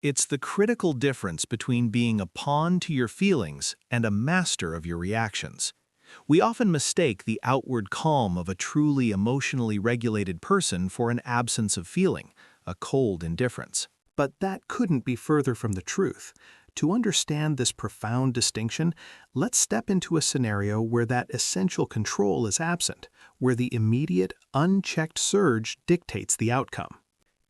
It's the critical difference between being a pawn to your feelings and a master of your reactions. We often mistake the outward calm of a truly emotionally regulated person for an absence of feeling, a cold indifference. But that couldn't be further from the truth. To understand this profound distinction, let's step into a scenario where that essential control is absent, where the immediate, unchecked surge dictates the outcome.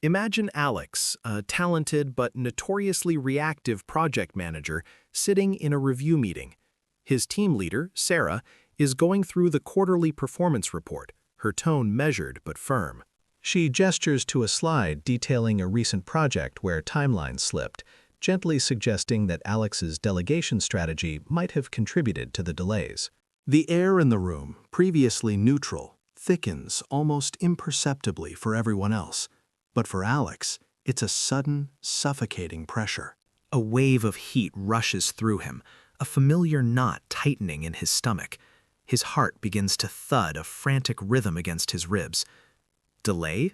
Imagine Alex, a talented but notoriously reactive project manager, sitting in a review meeting. His team leader, Sarah, is going through the quarterly performance report, her tone measured but firm. She gestures to a slide detailing a recent project where timelines slipped, gently suggesting that Alex's delegation strategy might have contributed to the delays. The air in the room, previously neutral, thickens almost imperceptibly for everyone else. But for Alex, it's a sudden, suffocating pressure. A wave of heat rushes through him, a familiar knot tightening in his stomach. His heart begins to thud a frantic rhythm against his ribs. Delay?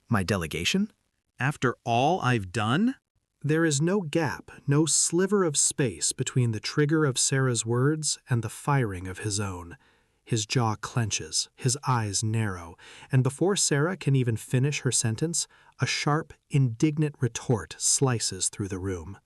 My delegation? After all I've done? There is no gap, no sliver of space between the trigger of Sarah's words and the firing of his own. His jaw clenches, his eyes narrow, and before Sarah can even finish her sentence, a sharp, indignant retort slices through the room.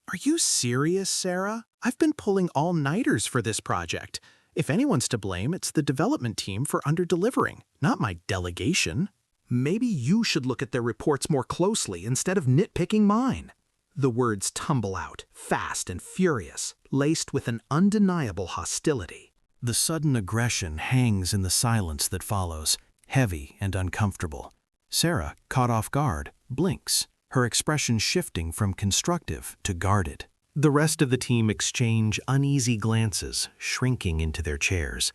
"Are you serious, Sarah? I've been pulling all-nighters for this project. If anyone's to blame, it's the development team for under-delivering, not my delegation. Maybe you should look at their reports more closely instead of nitpicking mine." The words tumble out, fast and furious, laced with an undeniable hostility. The sudden aggression hangs in the silence that follows, heavy and uncomfortable. Sarah, caught off guard, blinks, her expression shifting from constructive to guarded. The rest of the team exchange uneasy glances, shrinking into their chairs.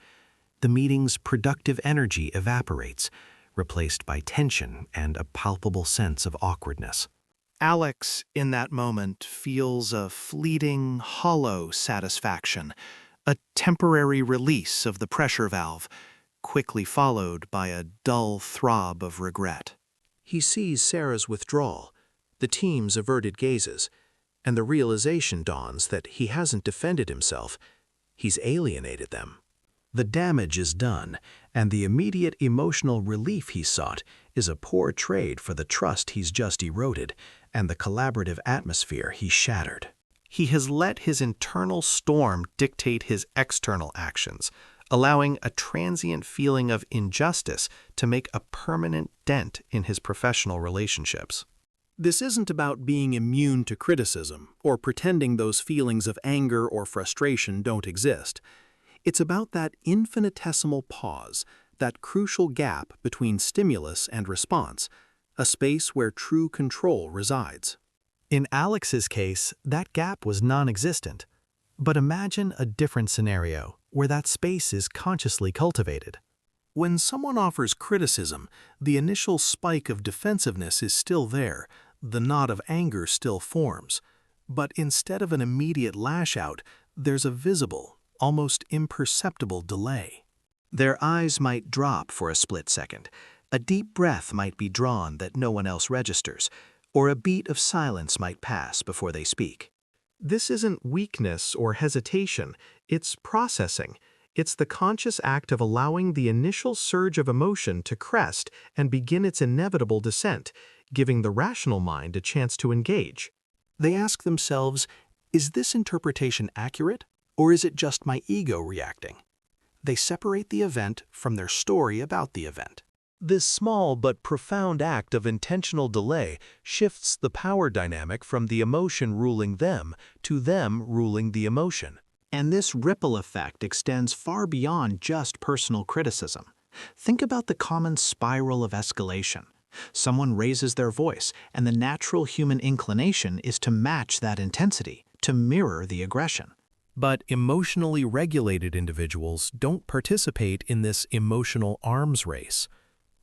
The meeting's productive energy evaporates, replaced by tension and a palpable sense of awkwardness. Alex, in that moment, feels a fleeting, hollow satisfaction, a temporary release of the pressure valve, quickly followed by a dull throb of regret. He sees Sarah's withdrawal, the team's averted gazes, and the realization dawns that he hasn't defended himself, he's alienated them. The damage is done, and the immediate emotional relief he sought is a poor trade for the trust he's just eroded and the collaborative atmosphere he shattered. He has let his internal storm dictate his external actions, allowing a transient feeling of injustice to make a permanent dent in his professional relationships. This isn't about being immune to criticism or pretending those feelings of anger or frustration don't exist. It's about that infinitesimal pause, that crucial gap between stimulus and response, a space where true control resides. In Alex's case, that gap was non-existent. But imagine a different scenario where that space is consciously cultivated. When someone offers criticism, the initial spike of defensiveness is still there, the knot of anger still forms. But instead of an immediate lash-out, there's a visible, almost imperceptible delay. Their eyes might drop for a split second, a deep breath might be drawn that no one else registers, or a beat of silence might pass before they speak. This isn't weakness or hesitation, it's processing. It's the conscious act of allowing the initial surge of emotion to crest and begin its inevitable descent, giving the rational mind a chance to engage. They ask themselves, is this interpretation accurate, or is it just my ego reacting? They separate the event from their story about the event. This small but profound act of intentional delay shifts the power dynamic from the emotion ruling them to them ruling the emotion. And this ripple effect extends far beyond just personal criticism. Think about the common spiral of escalation. Someone raises their voice, and the natural human inclination is to match that intensity, to mirror the aggression. But emotionally regulated individuals don't participate in this emotional arms race.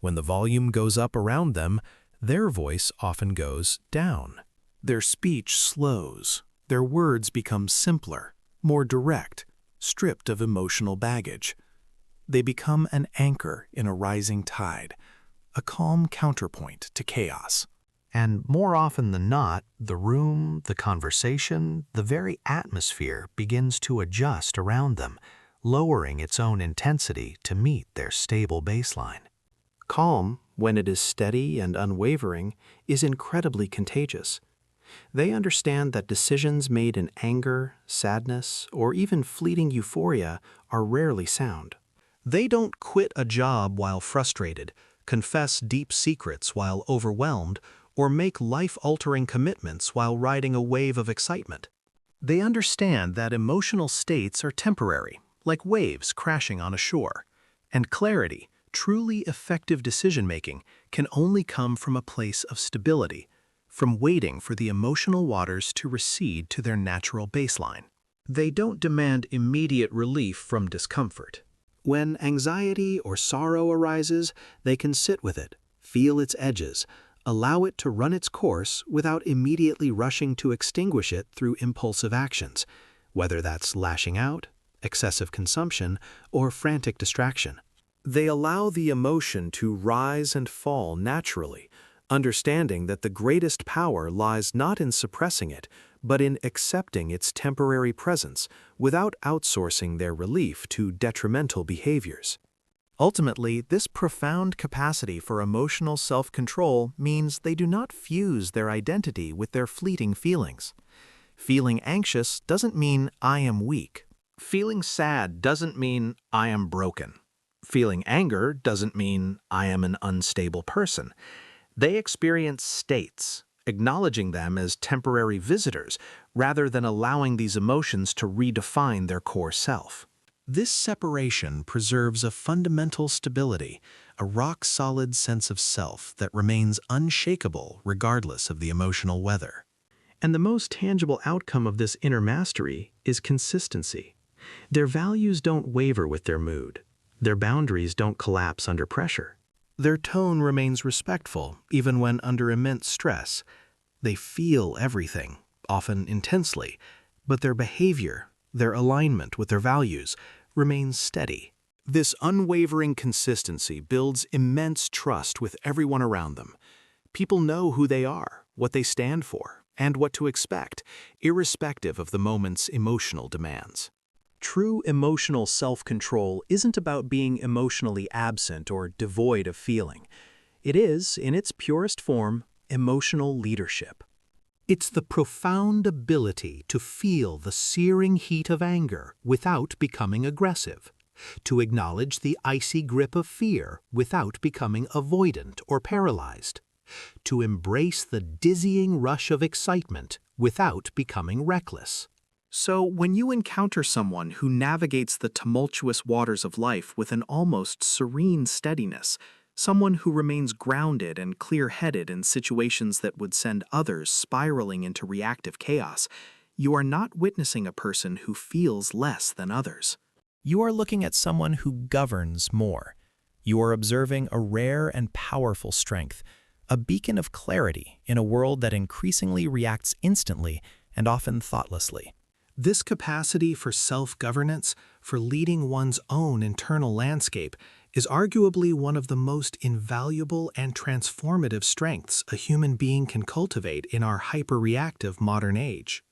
When the volume goes up around them, their voice often goes down. Their speech slows. Their words become simpler, more direct, stripped of emotional baggage. They become an anchor in a rising tide, a calm counterpoint to chaos. And more often than not, the room, the conversation, the very atmosphere begins to adjust around them, lowering its own intensity to meet their stable baseline. Calm, when it is steady and unwavering, is incredibly contagious. They understand that decisions made in anger, sadness, or even fleeting euphoria are rarely sound. They don't quit a job while frustrated, confess deep secrets while overwhelmed, or make life-altering commitments while riding a wave of excitement. They understand that emotional states are temporary, like waves crashing on a shore, and clarity, truly effective decision-making, can only come from a place of stability, from waiting for the emotional waters to recede to their natural baseline. They don't demand immediate relief from discomfort. When anxiety or sorrow arises, they can sit with it, feel its edges, allow it to run its course without immediately rushing to extinguish it through impulsive actions, whether that's lashing out, excessive consumption, or frantic distraction. They allow the emotion to rise and fall naturally, understanding that the greatest power lies not in suppressing it, but in accepting its temporary presence without outsourcing their relief to detrimental behaviors. Ultimately, this profound capacity for emotional self-control means they do not fuse their identity with their fleeting feelings. Feeling anxious doesn't mean I am weak. Feeling sad doesn't mean I am broken. Feeling anger doesn't mean I am an unstable person. They experience states, acknowledging them as temporary visitors rather than allowing these emotions to redefine their core self. This separation preserves a fundamental stability, a rock-solid sense of self that remains unshakable regardless of the emotional weather. And the most tangible outcome of this inner mastery is consistency. Their values don't waver with their mood. Their boundaries don't collapse under pressure. Their tone remains respectful, even when under immense stress. They feel everything, often intensely, but their behavior, their alignment with their values, remains steady. This unwavering consistency builds immense trust with everyone around them. People know who they are, what they stand for, and what to expect, irrespective of the moment's emotional demands. True emotional self-control isn't about being emotionally absent or devoid of feeling. It is, in its purest form, emotional leadership. It's the profound ability to feel the searing heat of anger without becoming aggressive, to acknowledge the icy grip of fear without becoming avoidant or paralyzed, to embrace the dizzying rush of excitement without becoming reckless. So, when you encounter someone who navigates the tumultuous waters of life with an almost serene steadiness, someone who remains grounded and clear-headed in situations that would send others spiraling into reactive chaos, you are not witnessing a person who feels less than others. You are looking at someone who governs more. You are observing a rare and powerful strength, a beacon of clarity in a world that increasingly reacts instantly and often thoughtlessly. This capacity for self-governance, for leading one's own internal landscape, is arguably one of the most invaluable and transformative strengths a human being can cultivate in our hyper-reactive modern age.